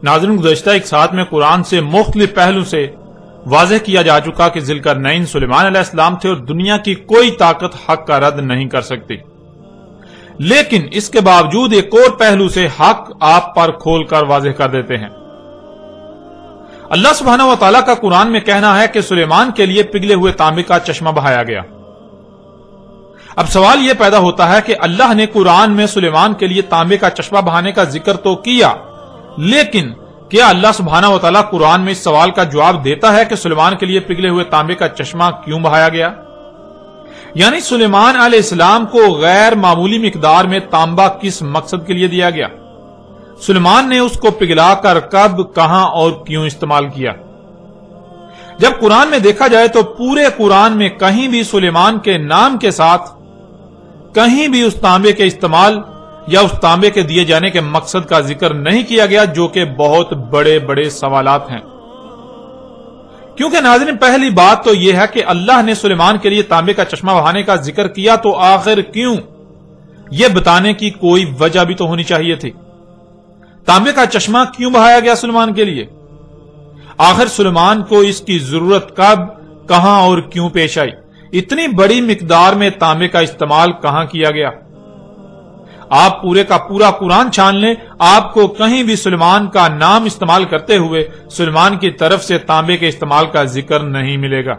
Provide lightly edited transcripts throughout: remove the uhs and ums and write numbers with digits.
ناظرین، گزشتہ ایک ساتھ میں قرآن سے مختلف پہلو سے واضح کیا جا چکا کہ ذوالقرنین سلیمان علیہ السلام تھے اور دنیا کی کوئی طاقت حق کا رد نہیں کر سکتی، لیکن اس کے باوجود ایک اور پہلو سے حق آپ پر کھول کر واضح کر دیتے ہیں۔ اللہ سبحانہ و تعالیٰ کا قرآن میں کہنا ہے کہ سلیمان کے لیے پگھلے ہوئے تانبے کا چشمہ بہایا گیا۔ اب سوال یہ پیدا ہوتا ہے کہ اللہ نے قرآن میں سلیمان کے لیے تانبے کا چشمہ بہانے کا ذکر تو کیا، لیکن کیا اللہ سبحانہ و تعالیٰ قرآن میں اس سوال کا جواب دیتا ہے کہ سلیمان کے لیے پگھلے ہوئے تانبے کا چشمہ کیوں بہایا گیا؟ یعنی سلیمان علیہ السلام کو غیر معمولی مقدار میں تانبا کس مقصد کے لیے دیا گیا؟ سلیمان نے اس کو پگھلا کر کب، کہاں اور کیوں استعمال کیا؟ جب قرآن میں دیکھا جائے تو پورے قرآن میں کہیں بھی سلیمان کے نام کے ساتھ کہیں بھی اس تانبے کے استعمال یا اس تانبے کے دیے جانے کے مقصد کا ذکر نہیں کیا گیا، جو کہ بہت بڑے بڑے سوالات ہیں۔ کیونکہ ناظرین، پہلی بات تو یہ ہے کہ اللہ نے سلیمان کے لیے تانبے کا چشمہ بہانے کا ذکر کیا تو آخر کیوں، یہ بتانے کی کوئی وجہ بھی تو ہونی چاہیے تھی۔ تانبے کا چشمہ کیوں بہایا گیا سلیمان کے لیے؟ آخر سلیمان کو اس کی ضرورت کب، کہاں اور کیوں پیش آئی؟ اتنی بڑی مقدار میں تانبے کا استعمال کہاں کیا گیا؟ آپ پورے کا پورا قرآن چھان لیں، آپ کو کہیں بھی سلیمان کا نام استعمال کرتے ہوئے سلیمان کی طرف سے تانبے کے استعمال کا ذکر نہیں ملے گا۔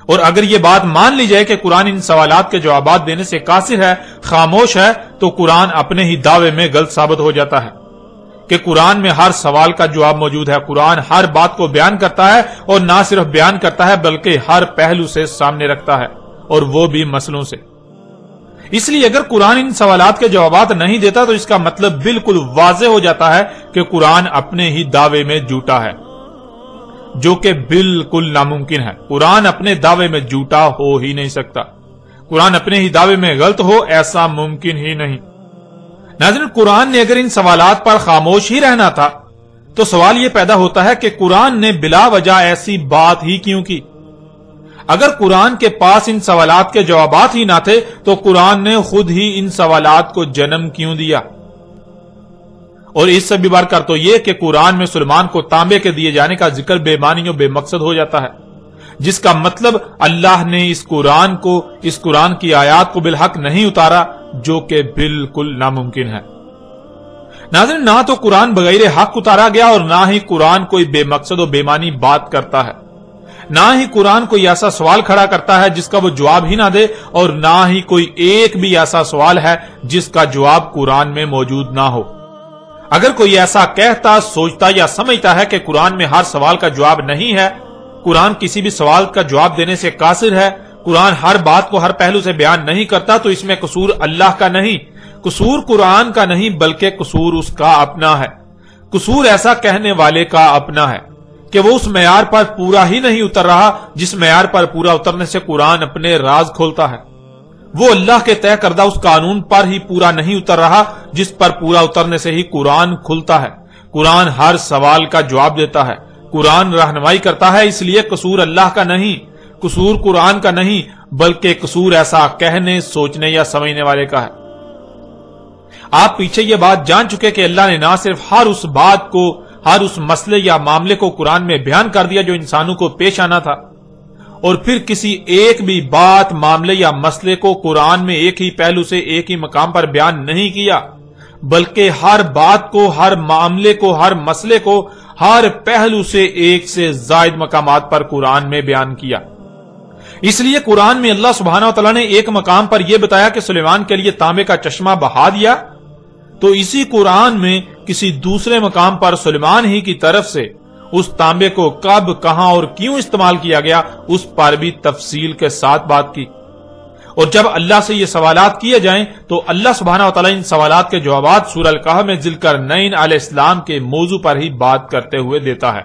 اور اگر یہ بات مان لی جائے کہ قرآن ان سوالات کے جوابات دینے سے قاصر ہے، خاموش ہے، تو قرآن اپنے ہی دعوے میں غلط ثابت ہو جاتا ہے کہ قرآن میں ہر سوال کا جواب موجود ہے۔ قرآن ہر بات کو بیان کرتا ہے، اور نہ صرف بیان کرتا ہے بلکہ ہر پہلو سے سامنے رکھتا ہے، اور وہ بھی مسئلوں سے۔ اس لیے اگر قرآن ان سوالات کے جوابات نہیں دیتا تو اس کا مطلب بالکل واضح ہو جاتا ہے کہ قرآن اپنے ہی دعوے میں جھوٹا ہے، جو کہ بالکل ناممکن ہے۔ قرآن اپنے دعوے میں جھوٹا ہو ہی نہیں سکتا، قرآن اپنے ہی دعوے میں غلط ہو ایسا ممکن ہی نہیں۔ ناظرین، قرآن نے اگر ان سوالات پر خاموش ہی رہنا تھا تو سوال یہ پیدا ہوتا ہے کہ قرآن نے بلا وجہ ایسی بات ہی کیوں کی؟ اگر قرآن کے پاس ان سوالات کے جوابات ہی نہ تھے تو قرآن نے خود ہی ان سوالات کو جنم کیوں دیا؟ اور اس سے بھی بڑھ کر تو یہ کہ قرآن میں سلیمان کو تانبے کے دیے جانے کا ذکر بے معنی و بے مقصد ہو جاتا ہے، جس کا مطلب اللہ نے اس قرآن کی آیات کو بالحق نہیں اتارا، جو کہ بالکل ناممکن ہے۔ ناظرین، نہ تو قرآن بغیر حق اتارا گیا اور نہ ہی قرآن کوئی بے مقصد و بے معنی بات کرتا ہے، نہ ہی قرآن کوئی ایسا سوال کھڑا کرتا ہے جس کا وہ جواب ہی نہ دے، اور نہ ہی کوئی ایک بھی ایسا سوال ہے جس کا جواب قرآن میں موجود نہ ہو۔ اگر کوئی ایسا کہتا، سوچتا یا سمجھتا ہے کہ قرآن میں ہر سوال کا جواب نہیں ہے، قرآن کسی بھی سوال کا جواب دینے سے قاصر ہے، قرآن ہر بات کو ہر پہلو سے بیان نہیں کرتا، تو اس میں قصور اللہ کا نہیں، قصور قرآن کا نہیں، بلکہ قصور اس کا اپنا ہے۔ قصور ایسا کہنے والے کا اپنا ہے کہ وہ اس معیار پر پورا ہی نہیں اتر رہا جس معیار پر پورا اترنے سے قرآن اپنے راز کھولتا ہے۔ وہ اللہ کے طے کردہ اس قانون پر ہی پورا نہیں اتر رہا جس پر پورا اترنے سے ہی قرآن کھلتا ہے۔ قرآن ہر سوال کا جواب دیتا ہے، قرآن رہنمائی کرتا ہے، اس لیے قصور اللہ کا نہیں، قصور قرآن کا نہیں، بلکہ قصور ایسا کہنے، سوچنے یا سمجھنے والے کا ہے۔ آپ پیچھے یہ بات جان چکے کہ اللہ نے نہ صرف ہر اس بات کو، ہر اس مسئلے یا معاملے کو قرآن میں بیان کر دیا جو انسانوں کو پیش آنا تھا، اور پھر کسی ایک بھی بات، معاملے یا مسئلے کو قرآن میں ایک ہی پہلو سے ایک ہی مقام پر بیان نہیں کیا، بلکہ ہر بات کو، ہر معاملے کو، ہر مسئلے کو ہر پہلو سے ایک سے زائد مقامات پر قرآن میں بیان کیا۔ اس لیے قرآن میں اللہ سبحانہ و تعالیٰ نے ایک مقام پر یہ بتایا کہ سلیمان کے لیے تانبے کا چشمہ بہا دیا، تو اسی قرآن میں کسی دوسرے مقام پر سلیمان ہی کی طرف سے اس تانبے کو کب، کہاں اور کیوں استعمال کیا گیا، اس پر بھی تفصیل کے ساتھ بات کی۔ اور جب اللہ سے یہ سوالات کیے جائیں تو اللہ سبحانہ و تعالیٰ ان سوالات کے جوابات سورہ الکہف میں ذوالقرنین علیہ السلام کے موضوع پر ہی بات کرتے ہوئے دیتا ہے۔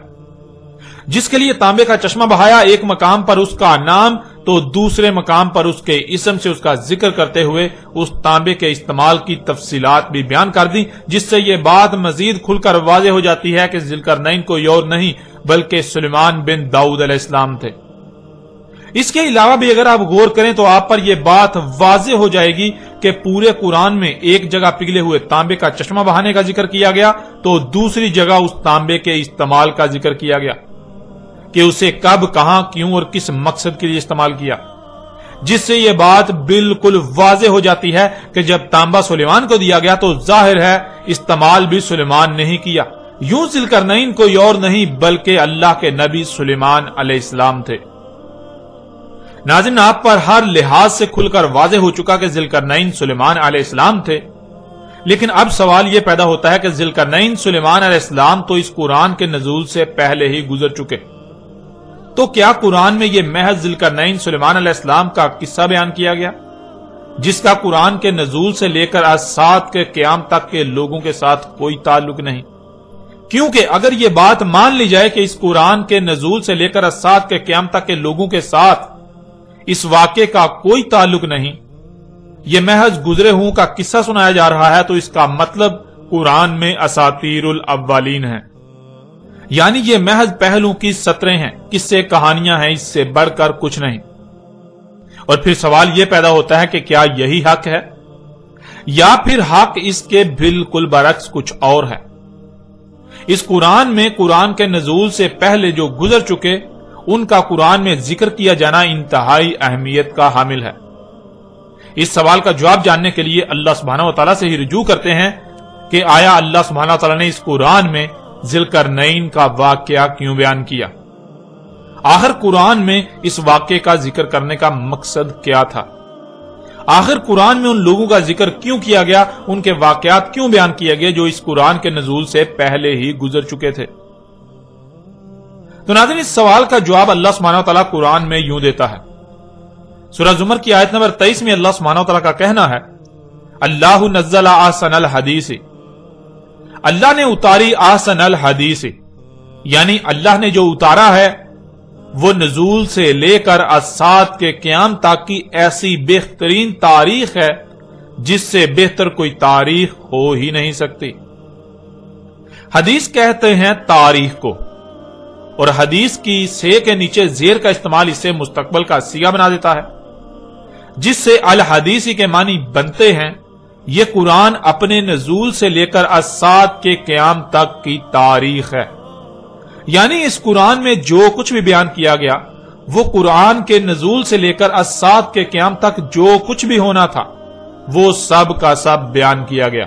جس کے لیے تانبے کا چشمہ بہایا، ایک مقام پر اس کا نام تو دوسرے مقام پر اس کے اسم سے اس کا ذکر کرتے ہوئے اس تانبے کے استعمال کی تفصیلات بھی بیان کر دی، جس سے یہ بات مزید کھل کر واضح ہو جاتی ہے کہ ذوالقرنین کوئی اور نہیں بلکہ سلیمان بن داؤد علیہ السلام تھے۔ اس کے علاوہ بھی اگر آپ غور کریں تو آپ پر یہ بات واضح ہو جائے گی کہ پورے قرآن میں ایک جگہ پگھلے ہوئے تانبے کا چشمہ بہانے کا ذکر کیا گیا تو دوسری جگہ اس تانبے کے استعمال کا ذکر کیا گیا کہ اسے کب، کہاں، کیوں اور کس مقصد کے لیے استعمال کیا، جس سے یہ بات بالکل واضح ہو جاتی ہے کہ جب تانبا سلیمان کو دیا گیا تو ظاہر ہے استعمال بھی سلیمان نے ہی کیا، یوں ذوالقرنین کوئی اور نہیں بلکہ اللہ کے نبی سلیمان علیہ السلام تھے۔ ناظرین، آپ پر ہر لحاظ سے کھل کر واضح ہو چکا کہ ذوالقرنین سلیمان علیہ السلام تھے، لیکن اب سوال یہ پیدا ہوتا ہے کہ ذوالقرنین سلیمان علیہ السلام تو اس قرآن کے نزول سے پہلے ہی گزر چکے، تو کیا قرآن میں یہ محض ذوالقرنین سلیمان علیہ السلام کا قصہ بیان کیا گیا جس کا قرآن کے نزول سے لے کر آج سات کے قیام تک کے لوگوں کے ساتھ کوئی تعلق نہیں؟ کیونکہ اگر یہ بات مان لی جائے کہ اس قرآن کے نزول سے لے کر آج سات کے قیام تک کے لوگوں کے ساتھ اس واقعے کا کوئی تعلق نہیں، یہ محض گزرے ہوں کا قصہ سنایا جا رہا ہے، تو اس کا مطلب قرآن میں اساطیر الاولین ہے، یعنی یہ محض پہلو کی سطریں ہیں، قصے کہانیاں ہیں، اس سے بڑھ کر کچھ نہیں۔ اور پھر سوال یہ پیدا ہوتا ہے کہ کیا یہی حق ہے یا پھر حق اس کے بالکل برعکس کچھ اور ہے؟ اس قرآن میں قرآن کے نزول سے پہلے جو گزر چکے ان کا قرآن میں ذکر کیا جانا انتہائی اہمیت کا حامل ہے۔ اس سوال کا جواب جاننے کے لیے اللہ سبحانہ و تعالیٰ سے ہی رجوع کرتے ہیں کہ آیا اللہ سبحانہ و تعالیٰ نے اس قرآن میں ذوالقرنین کا واقعہ کیوں بیان کیا؟ آخر قرآن میں اس واقعے کا ذکر کرنے کا مقصد کیا تھا؟ آخر قرآن میں ان لوگوں کا ذکر کیوں کیا گیا، ان کے واقعات کیوں بیان کیے گئے جو اس قرآن کے نزول سے پہلے ہی گزر چکے تھے؟ تو ناظرین، اس سوال کا جواب اللہ سبحانہ و تعالیٰ قرآن میں یوں دیتا ہے۔ سورہ زمر کی آیت نمبر 23 میں اللہ سبحانہ و تعالیٰ کا کہنا ہے، اللہ نزل احسن الحدیث، اللہ نے اتاری احسن الحدیث، یعنی اللہ نے جو اتارا ہے وہ نزول سے لے کر اسات کے قیام تک کی ایسی بہترین تاریخ ہے جس سے بہتر کوئی تاریخ ہو ہی نہیں سکتی۔ حدیث کہتے ہیں تاریخ کو، اور حدیث کی سے کے نیچے زیر کا استعمال اسے مستقبل کا صیغہ بنا دیتا ہے، جس سے الحدیثی کے معنی بنتے ہیں یہ قرآن اپنے نزول سے لے کر اسات کے قیام تک کی تاریخ ہے، یعنی اس قرآن میں جو کچھ بھی بیان کیا گیا وہ قرآن کے نزول سے لے کر اسات کے قیام تک جو کچھ بھی ہونا تھا وہ سب کا سب بیان کیا گیا۔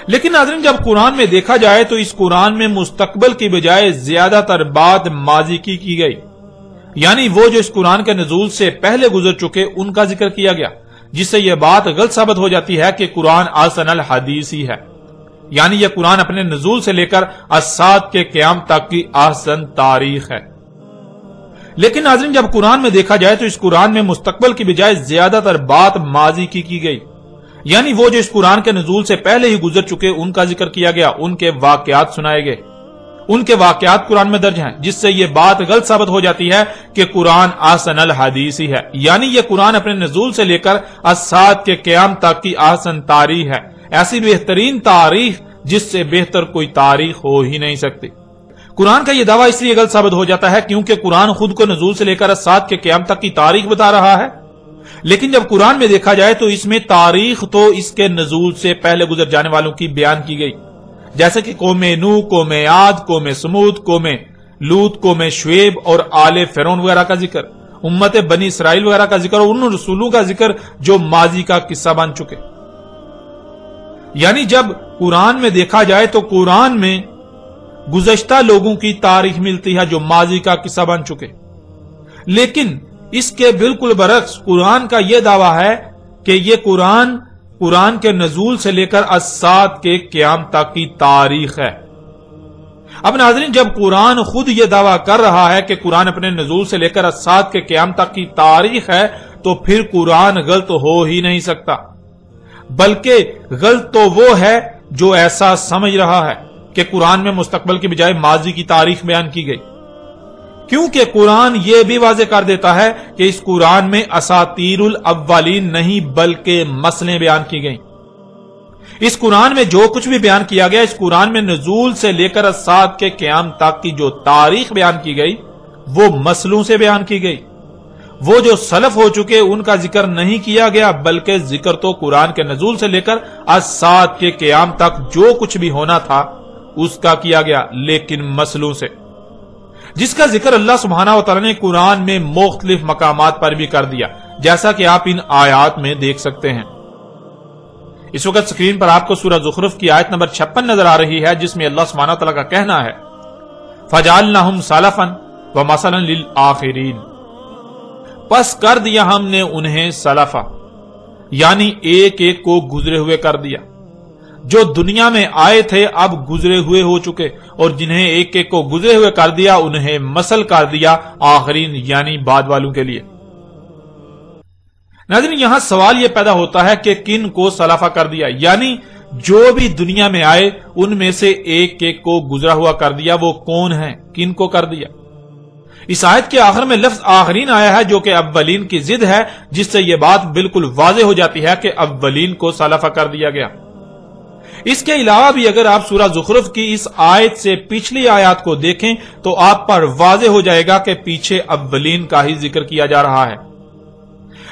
لیکن ناظرین، جب قرآن میں دیکھا جائے تو اس قرآن میں مستقبل کی بجائے زیادہ تر بات ماضی کی گئی، یعنی وہ جو اس قرآن کے نزول سے پہلے گزر چکے ان کا ذکر کیا گیا، جس سے یہ بات غلط ثابت ہو جاتی ہے کہ قرآن احسن الحدیث ہی ہے، یعنی یہ قرآن اپنے نزول سے لے کر اسات کے قیام تک کی احسن تاریخ ہے۔ لیکن ناظرین، جب قرآن میں دیکھا جائے تو اس قرآن میں مستقبل کی بجائے زیادہ تر بات ماضی کی گئی، یعنی وہ جو اس قرآن کے نزول سے پہلے ہی گزر چکے ان کا ذکر کیا گیا، ان کے واقعات سنائے گئے، ان کے واقعات قرآن میں درج ہیں، جس سے یہ بات غلط ثابت ہو جاتی ہے کہ قرآن احسن الحدیث ہی ہے، یعنی یہ قرآن اپنے نزول سے لے کر اسات کے قیام تک کی احسن تاریخ ہے، ایسی بہترین تاریخ جس سے بہتر کوئی تاریخ ہو ہی نہیں سکتی۔ قرآن کا یہ دعویٰ اس لیے غلط ثابت ہو جاتا ہے کیونکہ قرآن خود کو نزول سے لے کر اسات کے قیام تک کی تاریخ بتا رہا ہے، لیکن جب قرآن میں دیکھا جائے تو اس میں تاریخ تو اس کے نزول سے پہلے گزر جانے والوں کی بیان کی گئی، جیسے کہ قوم نوح، قوم عاد، قوم سمود، قوم لوط، قوم شعیب اور آل فرعون وغیرہ کا ذکر، امت بنی اسرائیل وغیرہ کا ذکر اور ان رسولوں کا ذکر جو ماضی کا قصہ بن چکے۔ یعنی جب قرآن میں دیکھا جائے تو قرآن میں گزشتہ لوگوں کی تاریخ ملتی ہے جو ماضی کا قصہ بن چکے، لیکن اس کے بالکل برعکس قرآن کا یہ دعویٰ ہے کہ یہ قرآن کے نزول سے لے کر اسات کے قیام تک کی تاریخ ہے۔ اب ناظرین، جب قرآن خود یہ دعویٰ کر رہا ہے کہ قرآن اپنے نزول سے لے کر اسات کے قیام تک کی تاریخ ہے تو پھر قرآن غلط ہو ہی نہیں سکتا، بلکہ غلط تو وہ ہے جو ایسا سمجھ رہا ہے کہ قرآن میں مستقبل کی بجائے ماضی کی تاریخ بیان کی گئی، کیونکہ قرآن یہ بھی واضح کر دیتا ہے کہ اس قرآن میں اساطیر الاولین نہیں بلکہ مسئلیں بیان کی گئیں۔ اس قرآن میں جو کچھ بھی بیان کیا گیا، اس قرآن میں نزول سے لے کر اسات کے قیام تک کی جو تاریخ بیان کی گئی وہ مسئلوں سے بیان کی گئی، وہ جو سلف ہو چکے ان کا ذکر نہیں کیا گیا، بلکہ ذکر تو قرآن کے نزول سے لے کر الساعت کے قیام تک جو کچھ بھی ہونا تھا اس کا کیا گیا، لیکن مسئلوں سے، جس کا ذکر اللہ سبحانہ و تعالی نے قرآن میں مختلف مقامات پر بھی کر دیا، جیسا کہ آپ ان آیات میں دیکھ سکتے ہیں۔ اس وقت سکرین پر آپ کو سورہ زخرف کی آیت نمبر 56 نظر آ رہی ہے، جس میں اللہ سبحانہ و تعالی کا کہنا ہے فَجَعَلْنَاهُمْ سَلَفًا وَمَثَلًا لِلْآخِرِينَ، پس کر دیا ہم نے انہیں سلفا، یعنی ایک ایک کو گزرے ہوئے کر دیا، جو دنیا میں آئے تھے اب گزرے ہوئے ہو چکے، اور جنہیں ایک ایک کو گزرے ہوئے کر دیا انہیں مثل کر دیا آخرین یعنی بعد والوں کے لیے۔ ناظرین، یہاں سوال یہ پیدا ہوتا ہے کہ کن کو سلفا کر دیا، یعنی جو بھی دنیا میں آئے ان میں سے ایک ایک کو گزرا ہوا کر دیا، وہ کون ہیں، کن کو کر دیا؟ اس آیت کے آخر میں لفظ آخرین آیا ہے جو کہ اولین کی ضد ہے، جس سے یہ بات بالکل واضح ہو جاتی ہے کہ اولین کو سلفا کر دیا گیا۔ اس کے علاوہ بھی اگر آپ سورہ زخرف کی اس آیت سے پچھلی آیات کو دیکھیں تو آپ پر واضح ہو جائے گا کہ پیچھے اولین کا ہی ذکر کیا جا رہا ہے،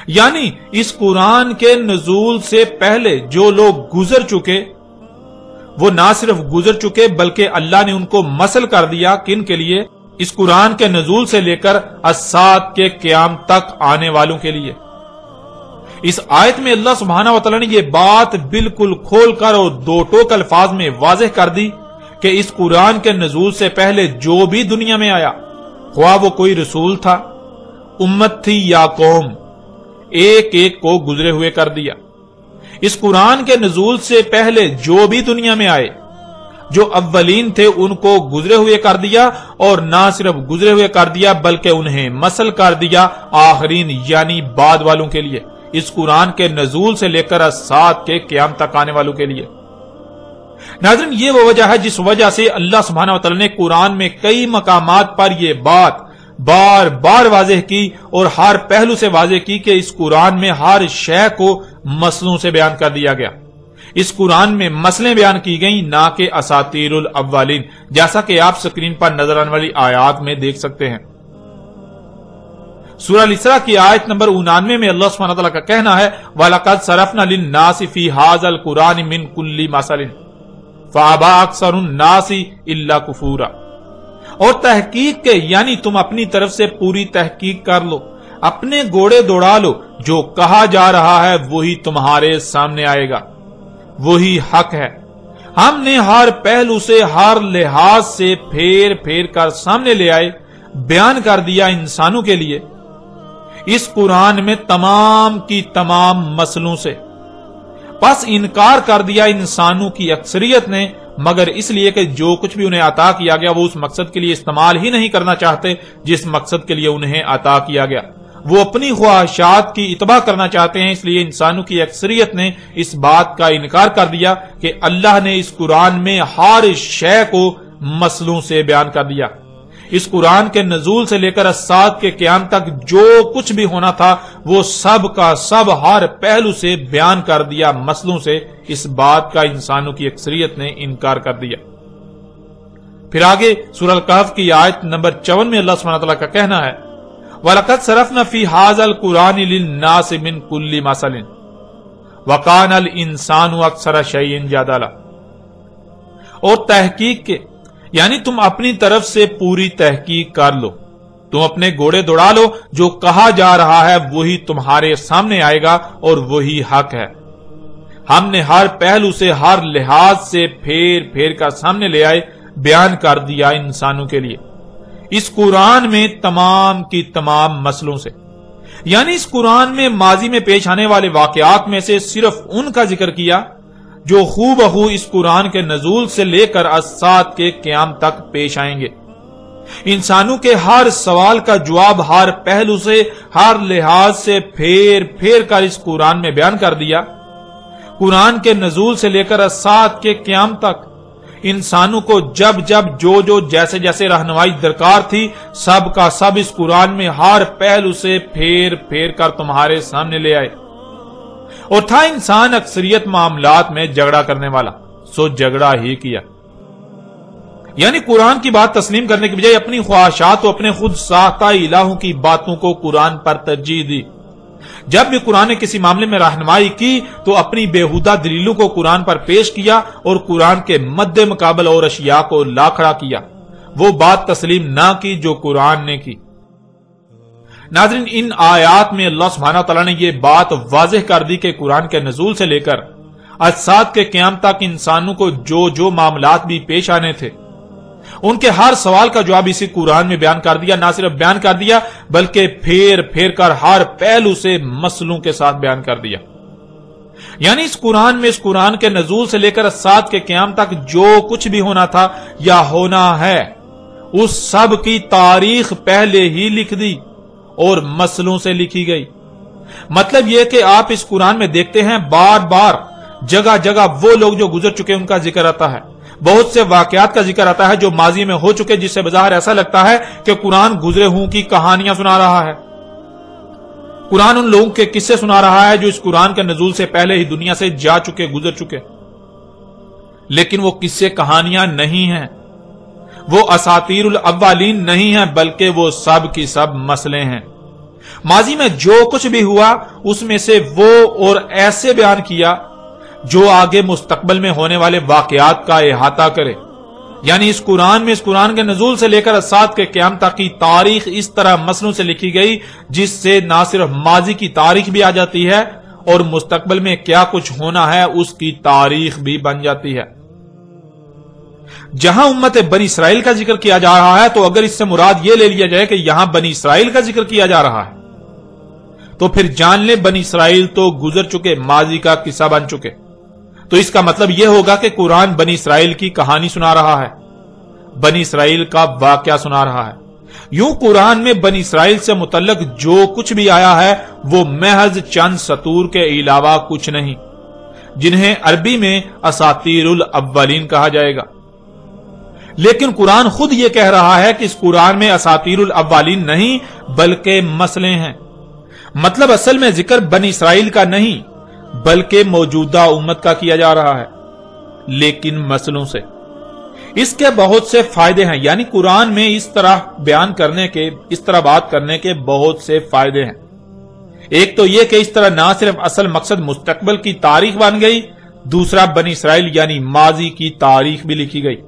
یعنی اس قرآن کے نزول سے پہلے جو لوگ گزر چکے وہ نہ صرف گزر چکے بلکہ اللہ نے ان کو مثل کر دیا، کن کے لیے؟ اس قرآن کے نزول سے لے کر الساعت کے قیام تک آنے والوں کے لیے۔ اس آیت میں اللہ سبحانہ و تعالی نے یہ بات بالکل کھول کر اور دو ٹوک الفاظ میں واضح کر دی کہ اس قرآن کے نزول سے پہلے جو بھی دنیا میں آیا، خواہ وہ کوئی رسول تھا، امت تھی یا قوم، ایک ایک کو گزرے ہوئے کر دیا۔ اس قرآن کے نزول سے پہلے جو بھی دنیا میں آئے، جو اولین تھے ان کو گزرے ہوئے کر دیا، اور نہ صرف گزرے ہوئے کر دیا بلکہ انہیں مثل کر دیا آخرین یعنی بعد والوں کے لیے، اس قرآن کے نزول سے لے کر الساعت کے قیام تک آنے والوں کے لیے۔ ناظرین، یہ وہ وجہ ہے جس وجہ سے اللہ سبحانہ و تعالی نے قرآن میں کئی مقامات پر یہ بات بار بار واضح کی اور ہر پہلو سے واضح کی کہ اس قرآن میں ہر شے کو مسئلوں سے بیان کر دیا گیا۔ اس قرآن میں مسئلیں بیان کی گئیں، نہ کہ اساطیر الاولین، جیسا کہ آپ سکرین پر نظر آنے والی آیات میں دیکھ سکتے ہیں۔ سورہ الاسراء کی آیت نمبر 99 میں اللہ سبحانہ وتعالی کا کہنا ہے وَلَقَدْ صَرَفْنَا لِلنَّاسِ فِي هَذَا الْقُرْآنِ مِنْ كُلِّ مَثَلٍ فَأَبَىٰ أَكْثَرُ النَّاسِ إِلَّا كُفُورًا، اور تحقیق کے یعنی تم اپنی طرف سے پوری تحقیق کر لو، اپنے گوڑے دوڑا لو، جو کہا جا رہا ہے وہی تمہارے سامنے آئے گا، وہی حق ہے۔ ہم نے ہر پہلو سے ہر لحاظ سے پھیر پھیر کر سامنے لے آئے، بیان کر دیا انسانوں کے لیے اس قرآن میں تمام کی تمام مسئلوں سے۔ پس انکار کر دیا انسانوں کی اکثریت نے، مگر اس لیے کہ جو کچھ بھی انہیں عطا کیا گیا وہ اس مقصد کے لیے استعمال ہی نہیں کرنا چاہتے جس مقصد کے لیے انہیں عطا کیا گیا، وہ اپنی خواہشات کی اتباع کرنا چاہتے ہیں۔ اس لیے انسانوں کی اکثریت نے اس بات کا انکار کر دیا کہ اللہ نے اس قرآن میں ہر شے کو مسئلوں سے بیان کر دیا۔ اس قرآن کے نزول سے لے کر الساعت کے قیام تک جو کچھ بھی ہونا تھا وہ سب کا سب ہر پہلو سے بیان کر دیا مسئلوں سے۔ اس بات کا انسانوں کی اکثریت نے انکار کر دیا۔ پھر آگے سورہ الکہف کی آیت نمبر 54 میں اللہ سبحانہ وتعالی کا کہنا ہے وَلَقَدْ صَرَفْنَا فِي هَذَا الْقُرْآنِ لِلنَّاسِ مِنْ كُلِّ مَثَلٍ وَكَانَ الْإِنسَانُ أَكْثَرَ شَيْءٍ جَدَلًا، اور تحقیق کے یعنی تم اپنی طرف سے پوری تحقیق کر لو، تم اپنے گھوڑے دوڑا لو، جو کہا جا رہا ہے وہی تمہارے سامنے آئے گا اور وہی حق ہے۔ ہم نے ہر پہلو سے ہر لحاظ سے پھیر پھیر کر سامنے لے آئے، بیان کر دیا انسانوں کے لیے اس قرآن میں تمام کی تمام مسئلوں سے، یعنی اس قرآن میں ماضی میں پیش آنے والے واقعات میں سے صرف ان کا ذکر کیا جو ہو بہو اس قرآن کے نزول سے لے کر الساعت کے قیام تک پیش آئیں گے۔ انسانوں کے ہر سوال کا جواب ہر پہلو سے ہر لحاظ سے پھیر پھیر کر اس قرآن میں بیان کر دیا۔ قرآن کے نزول سے لے کر الساعت کے قیام تک انسانوں کو جب جب جو جیسے جیسے رہنمائی درکار تھی سب کا سب اس قرآن میں ہر پہلو سے پھیر پھیر کر تمہارے سامنے لے آئے۔ اور تھا انسان اکثریت معاملات میں جھگڑا کرنے والا، سو جھگڑا ہی کیا۔ یعنی قرآن کی بات تسلیم کرنے کی بجائے اپنی خواہشات و اپنے خود ساختہ الہوں کی باتوں کو قرآن پر ترجیح دی۔ جب بھی قرآن نے کسی معاملے میں رہنمائی کی تو اپنی بےہودہ دلیلوں کو قرآن پر پیش کیا اور قرآن کے مد مقابل اور اشیاء کو لا کھڑا کیا، وہ بات تسلیم نہ کی جو قرآن نے کی۔ ناظرین، ان آیات میں اللہ سبحانہ تعالیٰ نے یہ بات واضح کر دی کہ قرآن کے نزول سے لے کر اجساد کے قیام تک انسانوں کو جو معاملات بھی پیش آنے تھے، ان کے ہر سوال کا جواب اسی قرآن میں بیان کر دیا۔ نہ صرف بیان کر دیا بلکہ پھیر پھیر کر ہر پہلو سے مسئلوں کے ساتھ بیان کر دیا۔ یعنی اس قرآن کے نزول سے لے کر اجساد کے قیام تک جو کچھ بھی ہونا تھا یا ہونا ہے، اس سب کی تاریخ پہلے ہی لکھ دی اور مسئلوں سے لکھی گئی۔ مطلب یہ کہ آپ اس قرآن میں دیکھتے ہیں بار بار جگہ جگہ وہ لوگ جو گزر چکے ان کا ذکر آتا ہے، بہت سے واقعات کا ذکر آتا ہے جو ماضی میں ہو چکے، جس سے بظاہر ایسا لگتا ہے کہ قرآن گزرے ہوں کی کہانیاں سنا رہا ہے۔ قرآن ان لوگوں کے قصے سنا رہا ہے جو اس قرآن کے نزول سے پہلے ہی دنیا سے جا چکے، گزر چکے، لیکن وہ قصے کہانیاں نہیں ہیں، وہ اساطیر الاولین نہیں ہیں، بلکہ وہ سب کی سب مسئلے ہیں۔ ماضی میں جو کچھ بھی ہوا اس میں سے وہ اور ایسے بیان کیا جو آگے مستقبل میں ہونے والے واقعات کا احاطہ کرے۔ یعنی اس قرآن کے نزول سے لے کر اجساد کے قیام تک کی تاریخ اس طرح مسئلوں سے لکھی گئی جس سے نہ صرف ماضی کی تاریخ بھی آ جاتی ہے اور مستقبل میں کیا کچھ ہونا ہے اس کی تاریخ بھی بن جاتی ہے۔ جہاں امت بنی اسرائیل کا ذکر کیا جا رہا ہے تو اگر اس سے مراد یہ لے لیا جائے کہ یہاں بنی اسرائیل کا ذکر کیا جا رہا ہے تو پھر جان لیں بنی اسرائیل تو گزر چکے، ماضی کا قصہ بن چکے۔ تو اس کا مطلب یہ ہوگا کہ قرآن بنی اسرائیل کی کہانی سنا رہا ہے، بنی اسرائیل کا واقعہ سنا رہا ہے۔ یوں قرآن میں بنی اسرائیل سے متعلق جو کچھ بھی آیا ہے وہ محض چند سطور کے علاوہ کچھ نہیں، جنہیں عربی میں اساطیر الاولین کہا جائے گا۔ لیکن قرآن خود یہ کہہ رہا ہے کہ اس قرآن میں اساطیر الاولین نہیں بلکہ مسئلے ہیں۔ مطلب اصل میں ذکر بنی اسرائیل کا نہیں بلکہ موجودہ امت کا کیا جا رہا ہے، لیکن مسئلوں سے۔ اس کے بہت سے فائدے ہیں، یعنی قرآن میں اس طرح بیان کرنے کے، اس طرح بات کرنے کے بہت سے فائدے ہیں۔ ایک تو یہ کہ اس طرح نہ صرف اصل مقصد مستقبل کی تاریخ بن گئی، دوسرا بنی اسرائیل یعنی ماضی کی تاریخ بھی لکھی گئی۔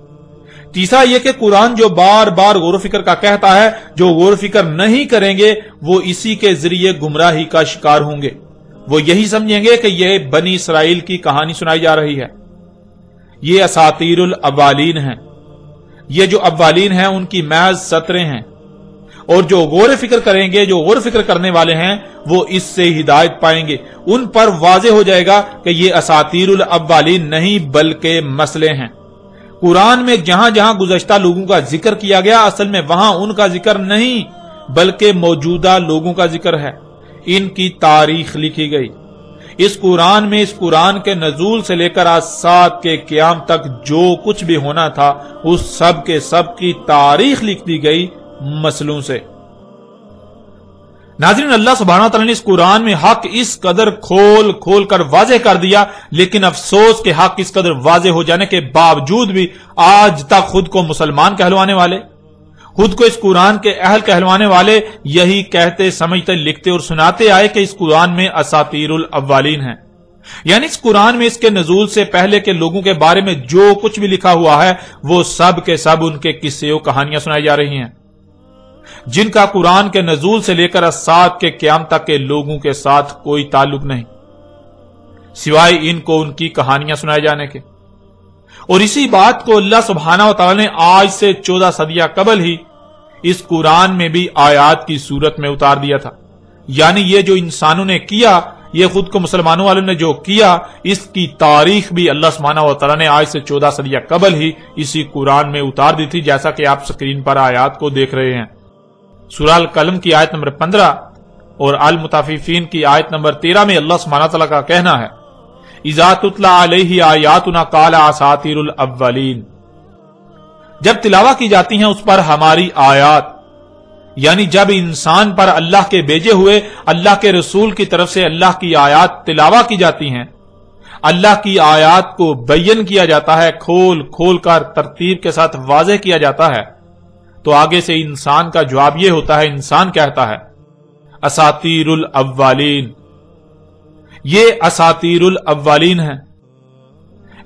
تیسرا یہ کہ قرآن جو بار بار غور و فکر کا کہتا ہے، جو غور و فکر نہیں کریں گے وہ اسی کے ذریعے گمراہی کا شکار ہوں گے، وہ یہی سمجھیں گے کہ یہ بنی اسرائیل کی کہانی سنائی جا رہی ہے، یہ اساطیر الاولین ہیں، یہ جو اولین ہیں ان کی محض سطریں ہیں، اور جو غور و فکر کریں گے، جو غور و فکر کرنے والے ہیں وہ اس سے ہدایت پائیں گے، ان پر واضح ہو جائے گا کہ یہ اساطیر الاولین نہیں بلکہ مسئلے ہیں۔ قرآن میں جہاں جہاں گزشتہ لوگوں کا ذکر کیا گیا اصل میں وہاں ان کا ذکر نہیں بلکہ موجودہ لوگوں کا ذکر ہے، ان کی تاریخ لکھی گئی۔ اس قرآن کے نزول سے لے کر اجساد کے قیام تک جو کچھ بھی ہونا تھا اس سب کے سب کی تاریخ لکھ دی گئی مسئلوں سے۔ ناظرین، اللہ سبحانہ تعالیٰ نے اس قرآن میں حق اس قدر کھول کھول کر واضح کر دیا، لیکن افسوس کہ حق اس قدر واضح ہو جانے کے باوجود بھی آج تک خود کو مسلمان کہلوانے والے، خود کو اس قرآن کے اہل کہلوانے والے یہی کہتے، سمجھتے، لکھتے اور سناتے آئے کہ اس قرآن میں اساطیر الاولین ہیں، یعنی اس قرآن میں اس کے نزول سے پہلے کے لوگوں کے بارے میں جو کچھ بھی لکھا ہوا ہے وہ سب کے سب ان کے قصے و کہانیاں سنائی جا رہی ہیں، جن کا قرآن کے نزول سے لے کر اجساد کے قیام تک کے لوگوں کے ساتھ کوئی تعلق نہیں سوائے ان کو ان کی کہانیاں سنائے جانے کے۔ اور اسی بات کو اللہ سبحانہ و تعالی نے آج سے 14 صدیاں قبل ہی اس قرآن میں بھی آیات کی صورت میں اتار دیا تھا، یعنی یہ جو انسانوں نے کیا، یہ خود کو مسلمانوں والوں نے جو کیا، اس کی تاریخ بھی اللہ سبحانہ و تعالی نے آج سے 14 صدیاں قبل ہی اسی قرآن میں اتار دی تھی، جیسا کہ آپ سکرین پر آیات کو دیکھ رہے ہیں۔ سورہ القلم کی آیت نمبر 15 اور المطففین کی آیت نمبر 13 میں اللہ سبحانہ تعالیٰ کا کہنا ہے، اذا تتلی علیہ آیاتنا قال اساطیر الاولین، جب تلاوت کی جاتی ہیں اس پر ہماری آیات، یعنی جب انسان پر اللہ کے بھیجے ہوئے اللہ کے رسول کی طرف سے اللہ کی آیات تلاوت کی جاتی ہیں، اللہ کی آیات کو بیان کیا جاتا ہے، کھول کھول کر ترتیب کے ساتھ واضح کیا جاتا ہے، تو آگے سے انسان کا جواب یہ ہوتا ہے، انسان کہتا ہے اساطیر الاولین، یہ اساطیر الاولین ہے،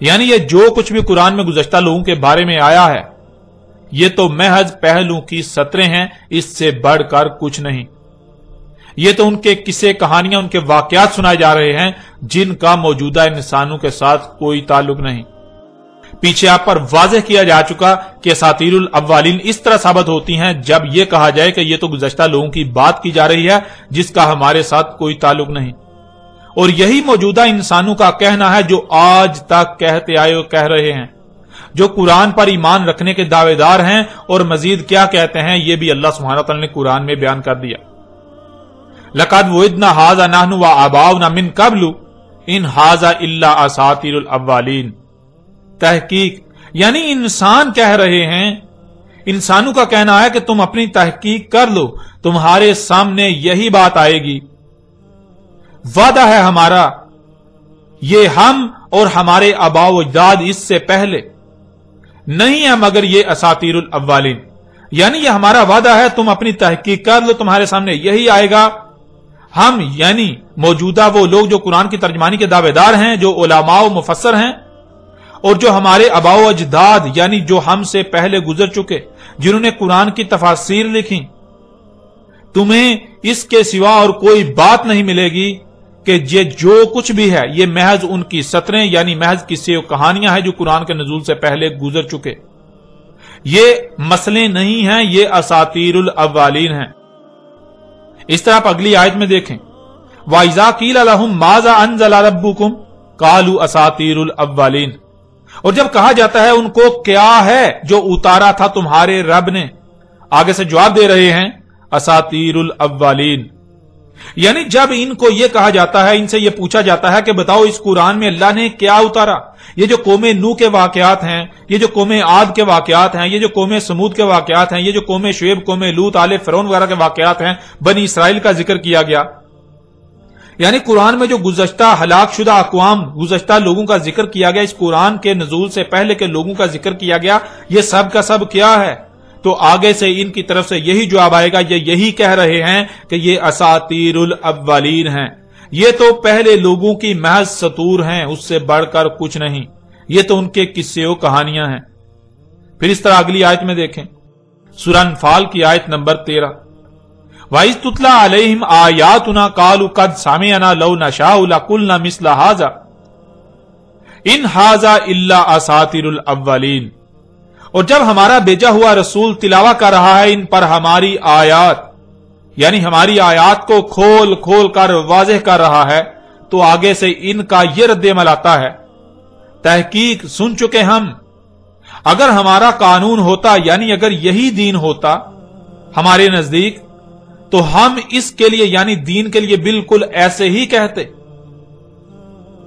یعنی یہ جو کچھ بھی قرآن میں گزشتہ لوگوں کے بارے میں آیا ہے یہ تو محض پہلو کی سطریں ہیں، اس سے بڑھ کر کچھ نہیں۔ یہ تو ان کے قصے، کہانیاں، ان کے واقعات سنائے جا رہے ہیں جن کا موجودہ انسانوں کے ساتھ کوئی تعلق نہیں۔ پیچھے آپ پر واضح کیا جا چکا کہ اساطیر الاولین اس طرح ثابت ہوتی ہیں جب یہ کہا جائے کہ یہ تو گزشتہ لوگوں کی بات کی جا رہی ہے جس کا ہمارے ساتھ کوئی تعلق نہیں، اور یہی موجودہ انسانوں کا کہنا ہے جو آج تک کہتے آئے اور کہہ رہے ہیں، جو قرآن پر ایمان رکھنے کے دعوے دار ہیں، اور مزید کیا کہتے ہیں یہ بھی اللہ سبحانہ وتعالی نے قرآن میں بیان کر دیا۔ لَقَدْ وُعِدْنَا هَٰذَا نَحْنُ وَآبَاؤُنَا مِن قَبْلُ إِنْ هَٰذَا إِلَّا أَسَاطِيرُ الْأَوَّلِينَ۔ تحقیق یعنی انسان کہہ رہے ہیں، انسانوں کا کہنا ہے کہ تم اپنی تحقیق کر لو، تمہارے سامنے یہی بات آئے گی، وعدہ ہے ہمارا، یہ ہم اور ہمارے آباء و اجداد اس سے پہلے نہیں ہے مگر یہ اساطیر الاولین، یعنی یہ ہمارا وعدہ ہے، تم اپنی تحقیق کر لو، تمہارے سامنے یہی آئے گا۔ ہم یعنی موجودہ وہ لوگ جو قرآن کی ترجمانی کے دعوے دار ہیں، جو علماء و مفسر ہیں، اور جو ہمارے آباء و اجداد یعنی جو ہم سے پہلے گزر چکے، جنہوں نے قرآن کی تفاسیر لکھی، تمہیں اس کے سوا اور کوئی بات نہیں ملے گی کہ یہ جو کچھ بھی ہے یہ محض ان کی سطریں یعنی محض قصے و کہانیاں ہیں جو قرآن کے نزول سے پہلے گزر چکے، یہ مسئلے نہیں ہیں، یہ اساطیر الاولین ہیں۔ اس طرح آپ اگلی آیت میں دیکھیں، وَإِذَا قِيلَ لَهُم مَاذَا أَنزَلَ رَبُّكُمْ قَالُوا أَسَاطِيرُ الْأَوَّلِينَ، اور جب کہا جاتا ہے ان کو کیا ہے جو اتارا تھا تمہارے رب نے، آگے سے جواب دے رہے ہیں اساطیر الاولین، یعنی جب ان کو یہ کہا جاتا ہے، ان سے یہ پوچھا جاتا ہے کہ بتاؤ اس قرآن میں اللہ نے کیا اتارا، یہ جو قوم نوح کے واقعات ہیں، یہ جو قوم عاد کے واقعات ہیں، یہ جو قوم سمود کے واقعات ہیں، یہ جو قوم شعیب، قوم لوط، آل فرعون وغیرہ کے واقعات ہیں، بنی اسرائیل کا ذکر کیا گیا، یعنی قرآن میں جو گزشتہ ہلاک شدہ اقوام، گزشتہ لوگوں کا ذکر کیا گیا، اس قرآن کے نزول سے پہلے کے لوگوں کا ذکر کیا گیا، یہ سب کا سب کیا ہے؟ تو آگے سے ان کی طرف سے یہی جواب آئے گا، یہ یہی کہہ رہے ہیں کہ یہ اساطیر الاولین ہیں، یہ تو پہلے لوگوں کی محض سطور ہیں، اس سے بڑھ کر کچھ نہیں، یہ تو ان کے قصے و کہانیاں ہیں۔ پھر اس طرح اگلی آیت میں دیکھیں، سورہ انفال کی آیت نمبر 13، وَإِذْ تُتْلَىٰ عَلَيْهِمْ آيَاتُنَا قَالُوا قَدْ سَمِعْنَا لَوْ نَشَاءُ لَقُلْنَا مِثْلَ هَٰذَا إِنْ هَٰذَا إِلَّا أَسَاطِيرُ الْأَوَّلِينَ، اور جب ہمارا بھیجا ہوا رسول تلاوت کر رہا ہے ان پر ہماری آیات، یعنی ہماری آیات کو کھول کھول کر واضح کر رہا ہے، تو آگے سے ان کا یہ رد عمل آتا ہے، تحقیق سن چکے ہم، اگر ہمارا قانون ہوتا یعنی اگر یہی دین ہوتا ہمارے نزدیک تو ہم اس کے لیے یعنی دین کے لیے بالکل ایسے ہی کہتے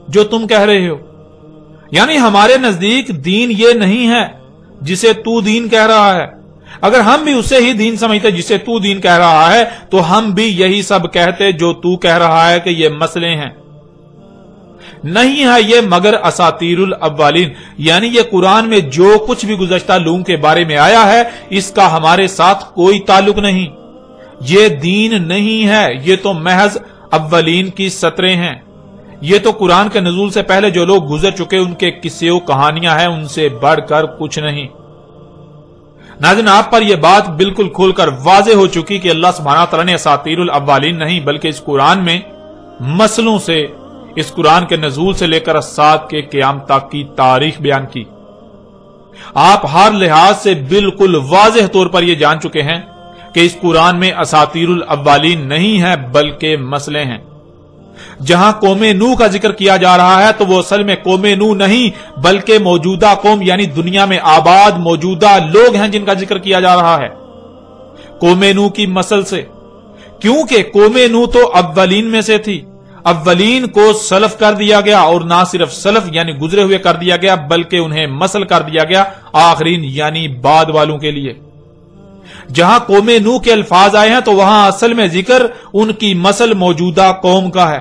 جو تم کہہ رہے ہو، یعنی ہمارے نزدیک دین یہ نہیں ہے جسے تو دین کہہ رہا ہے، اگر ہم بھی اسے ہی دین سمجھتے جسے تو دین کہہ رہا ہے تو ہم بھی یہی سب کہتے جو تو کہہ رہا ہے کہ یہ مسئلے ہیں، نہیں ہے یہ مگر اساطیر الاولین، یعنی یہ قرآن میں جو کچھ بھی گزشتہ لوگوں کے بارے میں آیا ہے اس کا ہمارے ساتھ کوئی تعلق نہیں، یہ دین نہیں ہے، یہ تو محض اولین کی سطریں ہیں، یہ تو قرآن کے نزول سے پہلے جو لوگ گزر چکے ان کے قصے و کہانیاں ہیں، ان سے بڑھ کر کچھ نہیں۔ ناظرین، آپ پر یہ بات بالکل کھول کر واضح ہو چکی کہ اللہ سبحانہ تعالیٰ نے اساطیر الاولین نہیں بلکہ اس قرآن میں مسلوں سے، اس قرآن کے نزول سے لے کر الساعۃ کے قیام تک کی تاریخ بیان کی۔ آپ ہر لحاظ سے بالکل واضح طور پر یہ جان چکے ہیں کہ اس قرآن میں اساطیر الاولین نہیں ہے بلکہ مسئلے ہیں۔ جہاں قوم نوح کا ذکر کیا جا رہا ہے تو وہ اصل میں قوم نوح نہیں بلکہ موجودہ قوم یعنی دنیا میں آباد موجودہ لوگ ہیں جن کا ذکر کیا جا رہا ہے قوم نوح کی مسل سے، کیونکہ قوم نوح تو اولین میں سے تھی، اولین کو سلف کر دیا گیا، اور نہ صرف سلف یعنی گزرے ہوئے کر دیا گیا بلکہ انہیں مسل کر دیا گیا آخرین یعنی بعد والوں کے لیے۔ جہاں قوم نوح کے الفاظ آئے ہیں تو وہاں اصل میں ذکر ان کی مسل موجودہ قوم کا ہے،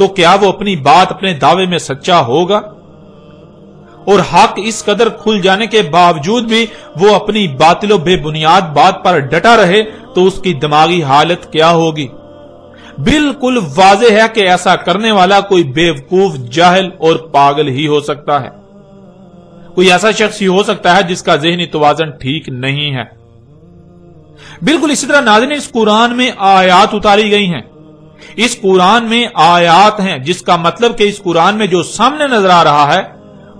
تو کیا وہ اپنی بات اپنے دعوے میں سچا ہوگا؟ اور حق اس قدر کھل جانے کے باوجود بھی وہ اپنی باطل و بے بنیاد بات پر ڈٹا رہے تو اس کی دماغی حالت کیا ہوگی؟ بالکل واضح ہے کہ ایسا کرنے والا کوئی بیوقوف، جاہل اور پاگل ہی ہو سکتا ہے۔ کوئی ایسا شخص ہی ہو سکتا ہے جس کا ذہنی توازن ٹھیک نہیں ہے۔ بالکل اسی طرح ناظرین، اس قرآن میں آیات اتاری گئی ہیں، اس قرآن میں آیات ہیں، جس کا مطلب کہ اس قرآن میں جو سامنے نظر آ رہا ہے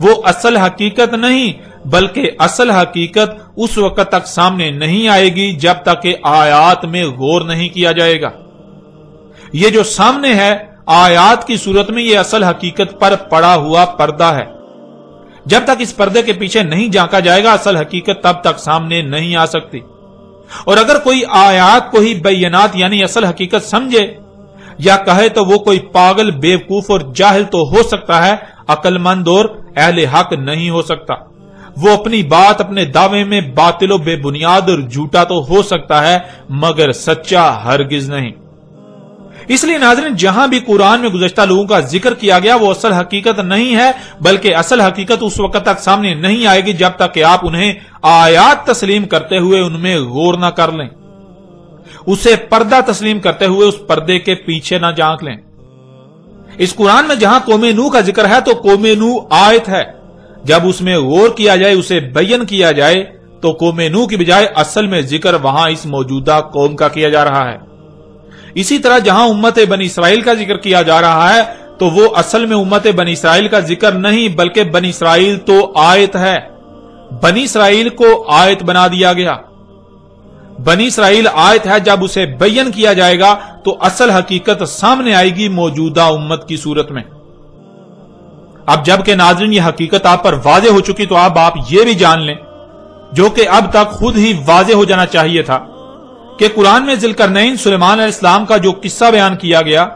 وہ اصل حقیقت نہیں، بلکہ اصل حقیقت اس وقت تک سامنے نہیں آئے گی جب تک کہ آیات میں غور نہیں کیا جائے گا۔ یہ جو سامنے ہے آیات کی صورت میں، یہ اصل حقیقت پر پڑا ہوا پردہ ہے۔ جب تک اس پردے کے پیچھے نہیں جھانکا جائے گا اصل حقیقت تب تک سامنے نہیں آ سکتی۔ اور اگر کوئی آیات کو ہی بینات یعنی اصل حقیقت سمجھے یا کہے تو وہ کوئی پاگل، بیوقوف اور جاہل تو ہو سکتا ہے، عقل مند اور اہل حق نہیں ہو سکتا۔ وہ اپنی بات، اپنے دعوے میں باطل و بے بنیاد اور جھوٹا تو ہو سکتا ہے مگر سچا ہرگز نہیں۔ اس لیے ناظرین، جہاں بھی قرآن میں گزشتہ لوگوں کا ذکر کیا گیا وہ اصل حقیقت نہیں ہے، بلکہ اصل حقیقت اس وقت تک سامنے نہیں آئے گی جب تک کہ آپ انہیں آیات تسلیم کرتے ہوئے ان میں غور نہ کر لیں، اسے پردہ تسلیم کرتے ہوئے اس پردے کے پیچھے نہ جھانک لیں۔ اس قرآن میں جہاں قوم نوح کا ذکر ہے تو قوم نوح آیت ہے، جب اس میں غور کیا جائے، اسے بیان کیا جائے تو قوم نوح کی بجائے اصل میں ذکر وہاں اس موجودہ قوم کا کیا جا رہا ہے۔ اسی طرح جہاں امت بنی اسرائیل کا ذکر کیا جا رہا ہے تو وہ اصل میں امت بنی اسرائیل کا ذکر نہیں، بلکہ بنی اسرائیل تو آیت ہے۔ بنی اسرائیل کو آیت بنا دیا گیا۔ بنی اسرائیل آیت ہے، جب اسے بیان کیا جائے گا تو اصل حقیقت سامنے آئے گی موجودہ امت کی صورت میں۔ اب جب کہ ناظرین یہ حقیقت آپ پر واضح ہو چکی تو اب آپ یہ بھی جان لیں، جو کہ اب تک خود ہی واضح ہو جانا چاہیے تھا، کہ قرآن میں ذوالقرنین سلیمان علیہ السلام کا جو قصہ بیان کیا گیا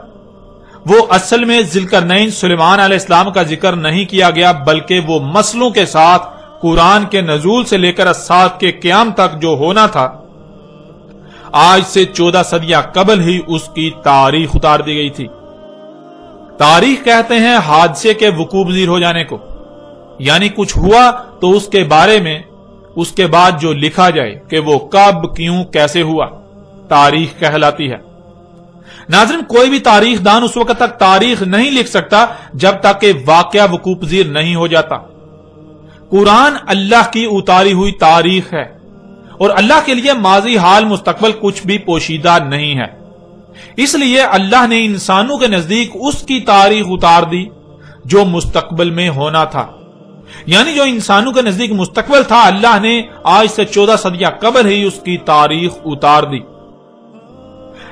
وہ اصل میں ذوالقرنین سلیمان علیہ السلام کا ذکر نہیں کیا گیا، بلکہ وہ مسئلوں کے ساتھ قرآن کے نزول سے لے کر الساعت کے قیام تک جو ہونا تھا، آج سے 14 صدیاں قبل ہی اس کی تاریخ اتار دی گئی تھی۔ تاریخ کہتے ہیں حادثے کے وقوع پذیر ہو جانے کو، یعنی کچھ ہوا تو اس کے بارے میں اس کے بعد جو لکھا جائے کہ وہ کب، کیوں، کیسے ہوا، تاریخ کہلاتی ہے۔ ناظرین، کوئی بھی تاریخ دان اس وقت تک تاریخ نہیں لکھ سکتا جب تک کہ واقعہ وقوع پذیر نہیں ہو جاتا۔ قرآن اللہ کی اتاری ہوئی تاریخ ہے، اور اللہ کے لیے ماضی، حال، مستقبل کچھ بھی پوشیدہ نہیں ہے۔ اس لیے اللہ نے انسانوں کے نزدیک اس کی تاریخ اتار دی جو مستقبل میں ہونا تھا، یعنی جو انسانوں کے نزدیک مستقبل تھا، اللہ نے آج سے 14 صدیاں قبل ہی اس کی تاریخ اتار دی۔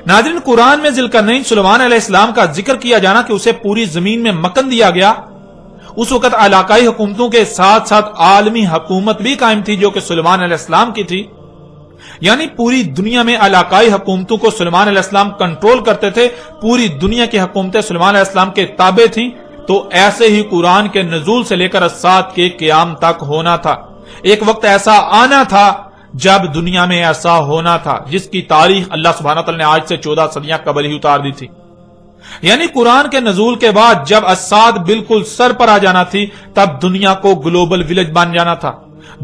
ناظرین، قرآن میں ذوالقرنین سلیمان علیہ السلام کا ذکر کیا جانا کہ اسے پوری زمین میں مکن دیا گیا، اس وقت علاقائی حکومتوں کے ساتھ ساتھ عالمی حکومت بھی قائم تھی جو کہ سلیمان علیہ السلام کی تھی، یعنی پوری دنیا میں علاقائی حکومتوں کو سلیمان علیہ السلام کنٹرول کرتے تھے، پوری دنیا کی حکومتیں سلیمان علیہ السلام کے تابع تھیں۔ تو ایسے ہی قرآن کے نزول سے لے کر الساعت کے قیام تک ہونا تھا۔ ایک وقت ایسا آنا تھا جب دنیا میں ایسا ہونا تھا، جس کی تاریخ اللہ سبحانہ تعالی نے آج سے 14 صدیاں قبل ہی اتار دی تھی۔ یعنی قرآن کے نزول کے بعد جب الساعت بالکل سر پر آ جانا تھی، تب دنیا کو گلوبل ولیج بن جانا تھا،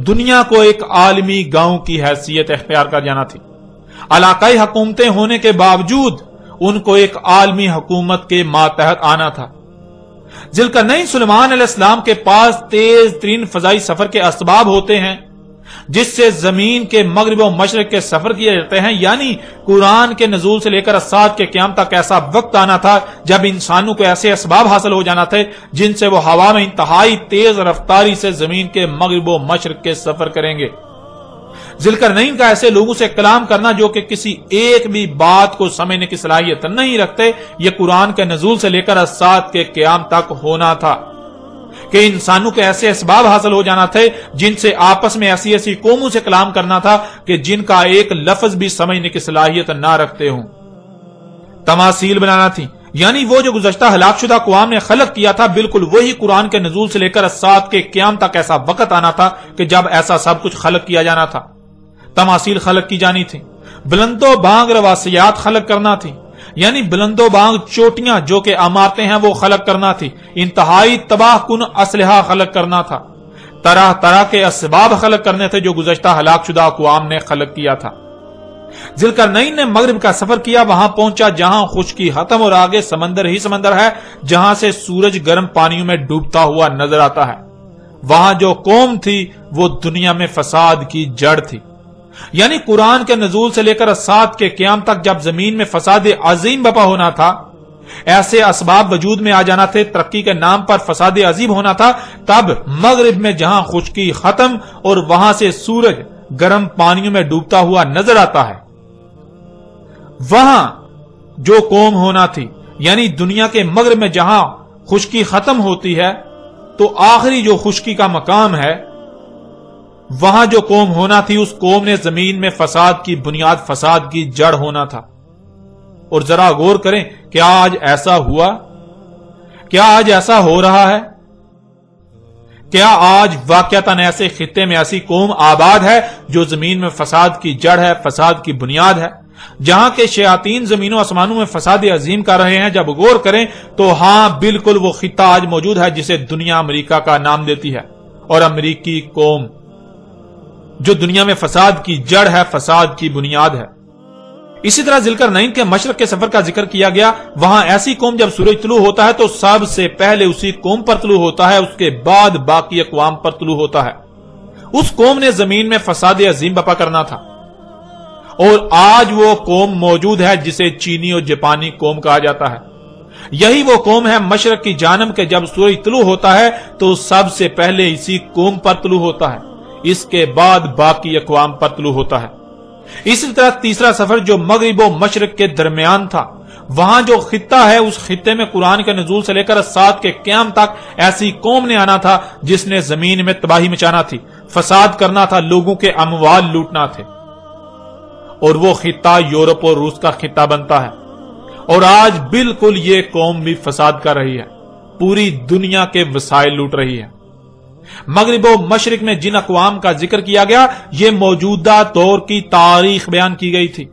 دنیا کو ایک عالمی گاؤں کی حیثیت اختیار کر جانا تھی۔ علاقائی حکومتیں ہونے کے باوجود ان کو ایک عالمی حکومت کے ماتحت آنا تھا۔ ذوالقرنین سلیمان علیہ السلام کے پاس تیز ترین فضائی سفر کے اسباب ہوتے ہیں، جس سے زمین کے مغرب و مشرق کے سفر کیے جاتے ہیں، یعنی قرآن کے نزول سے لے کر الساعت کے قیام تک ایسا وقت آنا تھا جب انسانوں کو ایسے اسباب حاصل ہو جانا تھے جن سے وہ ہوا میں انتہائی تیز رفتاری سے زمین کے مغرب و مشرق کے سفر کریں گے۔ ذوالقرنین کا ایسے لوگوں سے کلام کرنا جو کہ کسی ایک بھی بات کو سمجھنے کی صلاحیت نہیں رکھتے، یہ قرآن کے نزول سے لے کر الساعت کے قیام تک ہونا تھا کہ انسانوں کے ایسے اسباب حاصل ہو جانا تھے جن سے آپس میں ایسی ایسی قوموں سے کلام کرنا تھا کہ جن کا ایک لفظ بھی سمجھنے کی صلاحیت نہ رکھتے ہوں۔ تماثیل بنانا تھی، یعنی وہ جو گزشتہ ہلاک شدہ اقوام نے خلق کیا تھا، بالکل وہی قرآن کے نزول سے لے کر الساعت کے قیام تک ایسا وقت آنا تھا کہ جب ایسا سب کچھ خلق کیا جانا تھا۔ تماثیل خلق کی جانی تھی، بلند و بانگ رواسیات خلق کرنا تھی، یعنی بلند و بانگ چوٹیاں جو کہ عمارتیں ہیں وہ خلق کرنا تھی، انتہائی تباہ کن اسلحہ خلق کرنا تھا، طرح طرح کے اسباب خلق کرنے تھے جو گزشتہ ہلاک شدہ اقوام نے خلق کیا تھا۔ ذوالقرنین نے مغرب کا سفر کیا، وہاں پہنچا جہاں خشکی ختم اور آگے سمندر ہی سمندر ہے، جہاں سے سورج گرم پانیوں میں ڈوبتا ہوا نظر آتا ہے۔ وہاں جو قوم تھی وہ دنیا میں فساد کی جڑ تھی، یعنی قرآن کے نزول سے لے کر سات کے قیام تک جب زمین میں فساد عظیم بپا ہونا تھا، ایسے اسباب وجود میں آ جانا تھے، ترقی کے نام پر فساد عظیم ہونا تھا، تب مغرب میں جہاں خشکی ختم اور وہاں سے سورج گرم پانیوں میں ڈوبتا ہوا نظر آتا ہے، وہاں جو قوم ہونا تھی، یعنی دنیا کے مغرب میں جہاں خشکی ختم ہوتی ہے تو آخری جو خشکی کا مقام ہے، وہاں جو قوم ہونا تھی، اس قوم نے زمین میں فساد کی بنیاد، فساد کی جڑ ہونا تھا۔ اور ذرا غور کریں، کیا آج ایسا ہوا؟ کیا آج ایسا ہو رہا ہے؟ کیا آج واقعتاً ایسے خطے میں ایسی قوم آباد ہے جو زمین میں فساد کی جڑ ہے، فساد کی بنیاد ہے، جہاں کے شیاطین زمین و آسمانوں میں فساد عظیم کر رہے ہیں؟ جب غور کریں تو ہاں، بالکل وہ خطہ آج موجود ہے جسے دنیا امریکہ کا نام دیتی ہے، اور امریکی قوم جو دنیا میں فساد کی جڑ ہے، فساد کی بنیاد ہے۔ اسی طرح ذوالقرنین کے مشرق کے سفر کا ذکر کیا گیا، وہاں ایسی قوم جب سورج طلوع ہوتا ہے تو سب سے پہلے اسی قوم پر طلوع ہوتا ہے، اس کے بعد باقی اقوام پر طلوع ہوتا ہے۔ اس قوم نے زمین میں فساد عظیم بپا کرنا تھا، اور آج وہ قوم موجود ہے جسے چینی اور جاپانی قوم کہا جاتا ہے۔ یہی وہ قوم ہے مشرق کی جانب کے جب سورج طلوع ہوتا ہے تو سب سے پہلے اسی قوم پر طلوع ہوتا ہے، اس کے بعد باقی اقوام پر طلوع ہوتا ہے۔ اسی طرح تیسرا سفر جو مغرب و مشرق کے درمیان تھا، وہاں جو خطہ ہے، اس خطے میں قرآن کے نزول سے لے کر سات کے قیام تک ایسی قوم نے آنا تھا جس نے زمین میں تباہی مچانا تھی، فساد کرنا تھا، لوگوں کے اموال لوٹنا تھے، اور وہ خطہ یورپ اور روس کا خطہ بنتا ہے۔ اور آج بالکل یہ قوم بھی فساد کر رہی ہے، پوری دنیا کے وسائل لوٹ رہی ہے۔ مغرب و مشرق میں جن اقوام کا ذکر کیا گیا، یہ موجودہ دور کی تاریخ بیان کی گئی تھی۔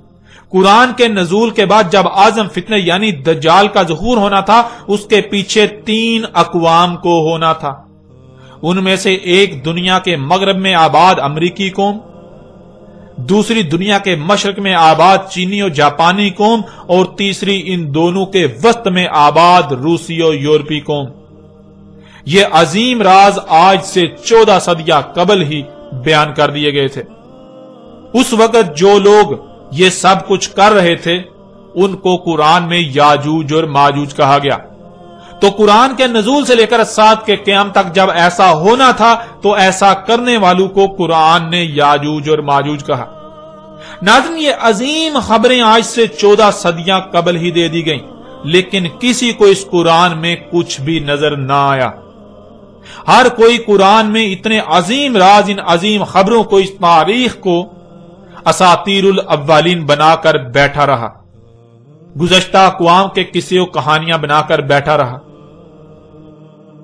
قرآن کے نزول کے بعد جب اعظم فتنہ یعنی دجال کا ظہور ہونا تھا، اس کے پیچھے 3 اقوام کو ہونا تھا۔ ان میں سے ایک دنیا کے مغرب میں آباد امریکی قوم، دوسری دنیا کے مشرق میں آباد چینی اور جاپانی قوم، اور تیسری ان دونوں کے وسط میں آباد روسی اور یورپی قوم۔ یہ عظیم راز آج سے 14 صدیاں قبل ہی بیان کر دیے گئے تھے۔ اس وقت جو لوگ یہ سب کچھ کر رہے تھے ان کو قرآن میں یاجوج اور ماجوج کہا گیا۔ تو قرآن کے نزول سے لے کر سات کے قیام تک جب ایسا ہونا تھا تو ایسا کرنے والوں کو قرآن نے یاجوج اور ماجوج کہا۔ ناظرین، یہ عظیم خبریں آج سے 14 صدیاں قبل ہی دے دی گئیں، لیکن کسی کو اس قرآن میں کچھ بھی نظر نہ آیا۔ ہر کوئی قرآن میں اتنے عظیم راز، ان عظیم خبروں کو، اس تاریخ کو اساطیر الاولین بنا کر بیٹھا رہا، گزشتہ اقوام کے قصے و کہانیاں بنا کر بیٹھا رہا۔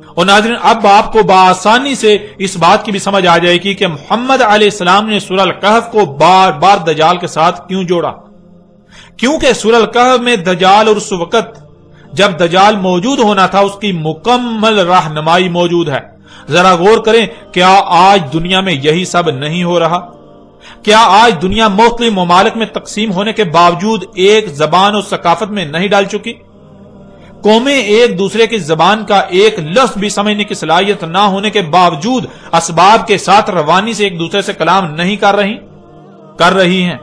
اور ناظرین، اب آپ کو بآسانی سے اس بات کی بھی سمجھ آ جائے گی کہ محمد علیہ السلام نے سورہ الکہف کو بار بار دجال کے ساتھ کیوں جوڑا۔ کیونکہ سورہ الکہف میں دجال اور اس وقت جب دجال موجود ہونا تھا اس کی مکمل رہنمائی موجود ہے۔ ذرا غور کریں، کیا آج دنیا میں یہی سب نہیں ہو رہا؟ کیا آج دنیا مختلف ممالک میں تقسیم ہونے کے باوجود ایک زبان اور ثقافت میں نہیں ڈال چکی؟ قومیں ایک دوسرے کی زبان کا ایک لفظ بھی سمجھنے کی صلاحیت نہ ہونے کے باوجود اسباب کے ساتھ روانی سے ایک دوسرے سے کلام نہیں کر رہی ہیں۔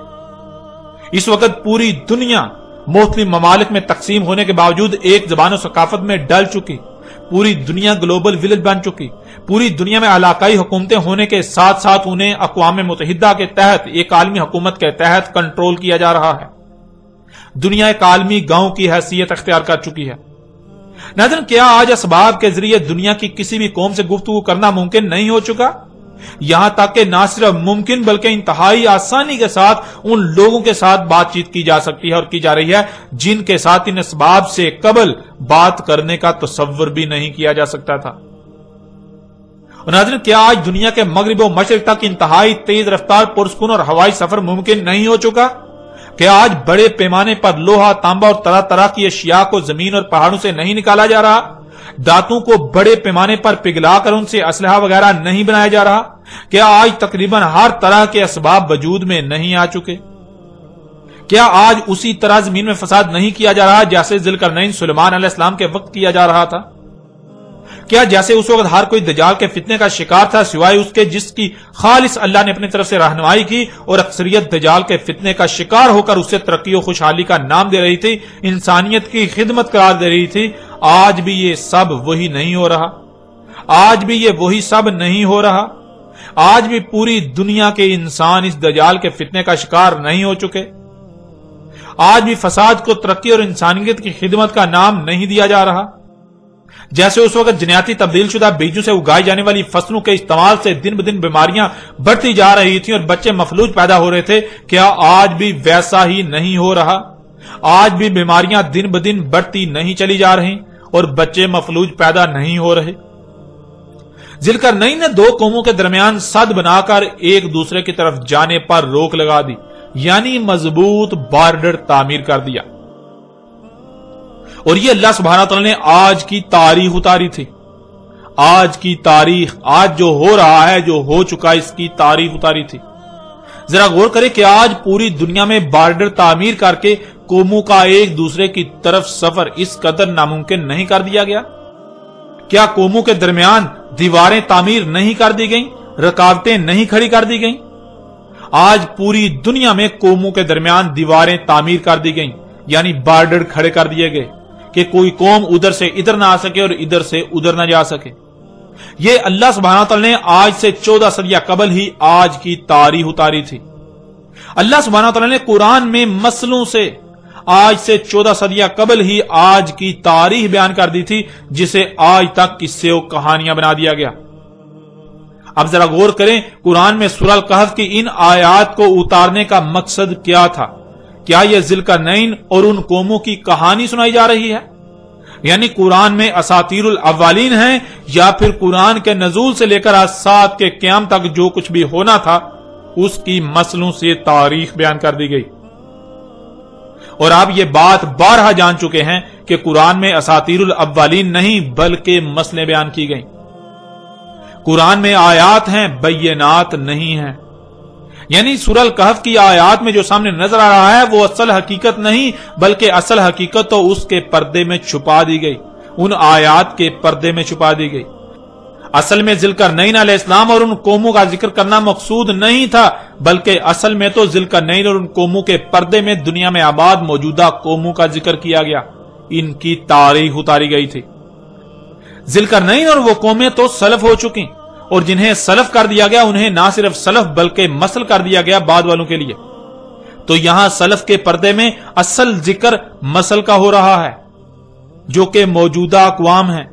اس وقت پوری دنیا مختلف ممالک میں تقسیم ہونے کے باوجود ایک زبان و ثقافت میں ڈل چکی، پوری دنیا گلوبل ولیج بن چکی، پوری دنیا میں علاقائی حکومتیں ہونے کے ساتھ ساتھ انہیں اقوام متحدہ کے تحت، ایک عالمی حکومت کے تحت کنٹرول کیا جا رہا ہے۔ دنیا ایک عالمی گاؤں کی حیثیت اختیار کر چکی ہے۔ ناظرین، کیا آج اسباب کے ذریعے دنیا کی کسی بھی قوم سے گفتگو کرنا ممکن نہیں ہو چکا؟ یہاں تک کہ نہ صرف ممکن بلکہ انتہائی آسانی کے ساتھ ان لوگوں کے ساتھ بات چیت کی جا سکتی ہے اور کی جا رہی ہے جن کے ساتھ ان اسباب سے قبل بات کرنے کا تصور بھی نہیں کیا جا سکتا تھا۔ ناظرین، کیا آج دنیا کے مغرب و مشرق تک انتہائی تیز رفتار پرسکون اور ہوائی سفر ممکن نہیں ہو چکا؟ کیا آج بڑے پیمانے پر لوہا، تانبا اور طرح طرح کی اشیاء کو زمین اور پہاڑوں سے نہیں نکالا جا رہا؟ دانتوں کو بڑے پیمانے پر پگھلا کر ان سے اسلحہ وغیرہ نہیں بنایا جا رہا؟ کیا آج تقریباً ہر طرح کے اسباب وجود میں نہیں آ چکے؟ کیا آج اسی طرح زمین میں فساد نہیں کیا جا رہا جیسے ذوالقرنین سلیمان علیہ السلام کے وقت کیا جا رہا تھا؟ کیا جیسے اس وقت ہر کوئی دجال کے فتنے کا شکار تھا سوائے اس کے جس کی خالص اللہ نے اپنی طرف سے رہنمائی کی، اور اکثریت دجال کے فتنے کا شکار ہو کر اسے ترقی و خوشحالی کا نام دے رہی تھی، انسانیت کی خدمت قرار دے رہی تھی؟ آج بھی یہ سب وہی نہیں ہو رہا؟ آج بھی یہ وہی سب نہیں ہو رہا؟ آج بھی پوری دنیا کے انسان اس دجال کے فتنے کا شکار نہیں ہو چکے؟ آج بھی فساد کو ترقی اور انسانیت کی خدمت کا نام نہیں دیا جا رہا؟ جیسے اس وقت جنیاتی تبدیل شدہ بیجوں سے اگائی جانے والی فصلوں کے استعمال سے دن بدن بیماریاں بڑھتی جا رہی تھیں اور بچے مفلوج پیدا ہو رہے تھے، کیا آج بھی ویسا ہی نہیں ہو رہا؟ آج بھی بیماریاں دن بدن بڑھتی نہیں چلی جا رہی اور بچے مفلوج پیدا نہیں ہو رہے؟ ذوالقرنین نے دو قوموں کے درمیان سد بنا کر ایک دوسرے کی طرف جانے پر روک لگا دی، یعنی مضبوط بارڈر تعمیر کر دیا، اور یہ اللہ سبحانہ تعالیٰ نے آج کی تاریخ اتاری تھی۔ آج کی تاریخ، آج جو ہو رہا ہے، جو ہو چکا، اس کی تاریخ اتاری تھی۔ ذرا غور کریں کہ آج پوری دنیا میں بارڈر تعمیر کر کے قوموں کا ایک دوسرے کی طرف سفر اس قدر ناممکن نہیں کر دیا گیا؟ کیا قوموں کے درمیان دیواریں تعمیر نہیں کر دی گئیں، رکاوٹیں نہیں کھڑی کر دی گئیں؟ آج پوری دنیا میں قوموں کے درمیان دیواریں تعمیر کر دی گئیں، یعنی بارڈر کھڑے کر دیے گئے کہ کوئی قوم ادھر سے ادھر نہ آ سکے اور ادھر سے ادھر نہ جا سکے۔ یہ اللہ سبحانہ تعالیٰ نے آج سے 14 صدیاں قبل ہی آج کی تاریخ اتاری تھی۔ اللہ سبحانہ تعالیٰ نے قرآن میں مسلوں سے آج سے 14 صدیاں قبل ہی آج کی تاریخ بیان کر دی تھی، جسے آج تک قصے و کہانیاں بنا دیا گیا۔ اب ذرا غور کریں، قرآن میں سورہ الکہف کی ان آیات کو اتارنے کا مقصد کیا تھا؟ کیا یہ ذوالقرنین اور ان قوموں کی کہانی سنائی جا رہی ہے؟ یعنی قرآن میں اساطیر الاولین ہیں، یا پھر قرآن کے نزول سے لے کر آج سات کے قیام تک جو کچھ بھی ہونا تھا اس کی مسلوں سے تاریخ بیان کر دی گئی؟ اور آپ یہ بات بارہا جان چکے ہیں کہ قرآن میں اساطیر الاولین نہیں بلکہ مسلیں بیان کی گئیں۔ قرآن میں آیات ہیں، بینات نہیں ہیں۔ یعنی سورہ الکہف کی آیات میں جو سامنے نظر آ رہا ہے وہ اصل حقیقت نہیں بلکہ اصل حقیقت تو اس کے پردے میں چھپا دی گئی، ان آیات کے پردے میں چھپا دی گئی۔ اصل میں ذوالقرنین علیہ السلام اور ان قوموں کا ذکر کرنا مقصود نہیں تھا، بلکہ اصل میں تو ذوالقرنین اور ان قوموں کے پردے میں دنیا میں آباد موجودہ قوموں کا ذکر کیا گیا، ان کی تاریخ اتاری گئی تھی۔ ذوالقرنین اور وہ قومیں تو سلف ہو چکی، اور جنہیں سلف کر دیا گیا انہیں نہ صرف سلف بلکہ مسل کر دیا گیا بعد والوں کے لیے۔ تو یہاں سلف کے پردے میں اصل ذکر مسل کا ہو رہا ہے جو کہ موجودہ اقوام ہیں۔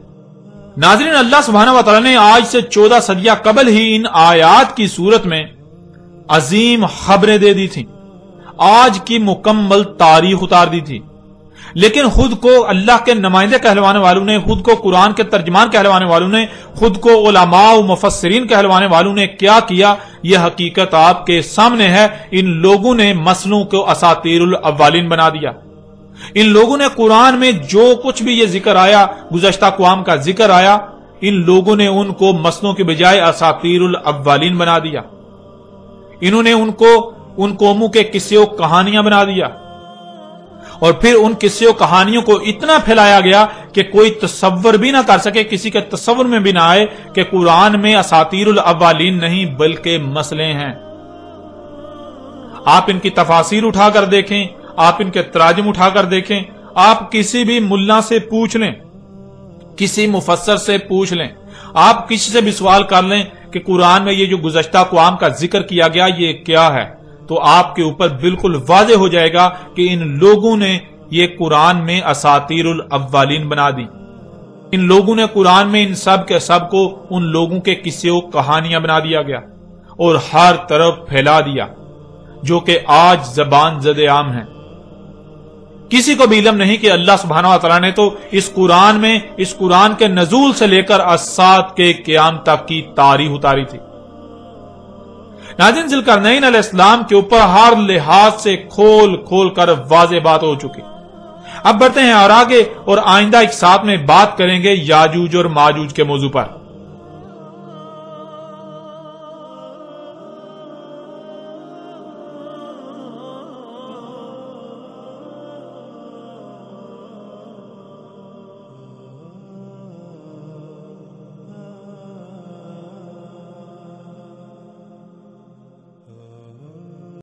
ناظرین، اللہ سبحانہ و تعالی نے آج سے 14 صدیاں قبل ہی ان آیات کی صورت میں عظیم خبریں دے دی تھیں، آج کی مکمل تاریخ اتار دی تھی، لیکن خود کو اللہ کے نمائندے کہلوانے والوں نے، خود کو قرآن کے ترجمان کہلوانے والوں نے، خود کو علماء و مفسرین کہلوانے والوں نے کیا کیا؟ یہ حقیقت آپ کے سامنے ہے۔ ان لوگوں نے مسلوں کو اساطیر الاولین بنا دیا۔ ان لوگوں نے قرآن میں جو کچھ بھی یہ ذکر آیا، گزشتہ اقوام کا ذکر آیا، ان لوگوں نے ان کو مسلوں کے بجائے اساطیر الاولین بنا دیا۔ انہوں نے ان کو ان قوموں کے قصے و کہانیاں بنا دیا، اور پھر ان قصے و کہانیوں کو اتنا پھیلایا گیا کہ کوئی تصور بھی نہ کر سکے، کسی کے تصور میں بھی نہ آئے کہ قرآن میں اساطیر الاولین نہیں بلکہ مسئلے ہیں۔ آپ ان کی تفاسیر اٹھا کر دیکھیں، آپ ان کے تراجم اٹھا کر دیکھیں، آپ کسی بھی ملا سے پوچھ لیں، کسی مفسر سے پوچھ لیں، آپ کسی سے بھی سوال کر لیں کہ قرآن میں یہ جو گزشتہ اقوام کا ذکر کیا گیا یہ کیا ہے، تو آپ کے اوپر بالکل واضح ہو جائے گا کہ ان لوگوں نے یہ قرآن میں اساطیر الاولین بنا دی۔ ان لوگوں نے قرآن میں ان سب کے سب کو ان لوگوں کے قصے و کہانیاں بنا دیا گیا اور ہر طرف پھیلا دیا، جو کہ آج زبان زد عام ہے۔ کسی کو بھی علم نہیں کہ اللہ سبحانہ و تعالیٰ نے تو اس قرآن میں، اس قرآن کے نزول سے لے کر الساعۃ کے قیام تک کی تاریخ اتاری تھی۔ ناظرین، ذوالقرنین علیہ السلام کے اوپر ہر لحاظ سے کھول کھول کر واضح بات ہو چکی۔ اب بڑھتے ہیں اور آگے اور آئندہ ایک ساتھ میں بات کریں گے یاجوج اور ماجوج کے موضوع پر۔